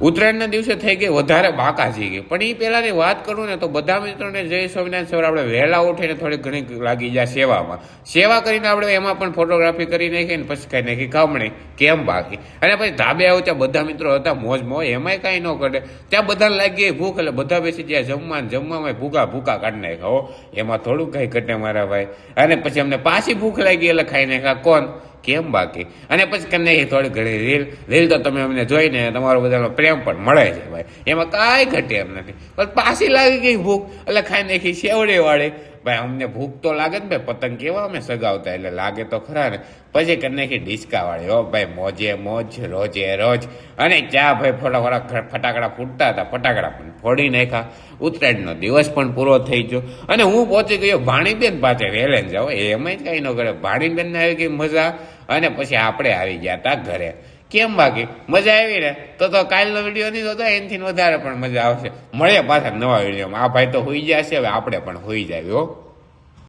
ઉત્તરાયણના દિવસે થઈ ગઈ વધારે બાકાજી ગઈ, પણ એ પહેલાંની વાત કરું ને તો બધા મિત્રોને જય સ્વામિનારાયણ સવાર આપણે વહેલા ઉઠીને થોડી ઘણી લાગી જાય સેવામાં. સેવા કરીને આપણે એમાં પણ ફોટોગ્રાફી કરી નાખી ને પછી ખાઈ નાખી કામણી કેમ બાકી. અને પછી ધાબે આવું ત્યાં બધા મિત્રો હતા મોજમાં, એમાંય કાંઈ ન કરે. ત્યાં બધાને લાગી ગઈ ભૂખ, એટલે બધા બેસી ગયા જમવામાં ભૂકા કાઢી નાખ્યા હો. એમાં થોડું કાંઈ ઘટે મારા ભાઈ. અને પછી અમને પાછી ભૂખ લાગી એટલે ખાઈ નાખ્યા કોણ કેમ બાકી. અને પછી કરીને થોડી ઘણી રીલ તો તમે અમને જોઈને તમારો બધાનો પ્રેમ પણ મળે છે ભાઈ, એમાં કાંઈ ઘટે એમ નથી. પણ પાછી લાગી ગઈ ભૂખ એટલે ખાઈ નાખી સેવડે વાળે. ભાઈ અમને ભૂખ તો લાગે ને ભાઈ, પતંગ કેવા અમે સગાવતા એટલે લાગે તો ખરા ને. પછી કરી નાખી ડિસ્કા વાળી હો ભાઈ, મોજે મોજ રોજે રોજ. અને ચા ભાઈ ફટાકડા ફૂટતા હતા, ફટાકડા પણ ફોડી નાખ્યા. ઉત્તરાયણનો દિવસ પણ પૂરો થઈ ગયો અને હું પહોંચી ગયો ભાણીબેન પાસે વહેલે જાઓ. એમાં જ કાંઈ ન કરે, ભાણીબેનને આવી ગઈ મજા. અને પછી આપણે આવી ગયા હતા ઘરે. કેમ બાકી મજા આવી ને? તો કાલનો વિડીયો નહીં તો એનાથી વધારે પણ મજા આવશે. મળે પાછા નવા વિડીયોમાં. આ ભાઈ તો હોઈ ગયા છે, હવે આપણે પણ હોઈ જાય હો.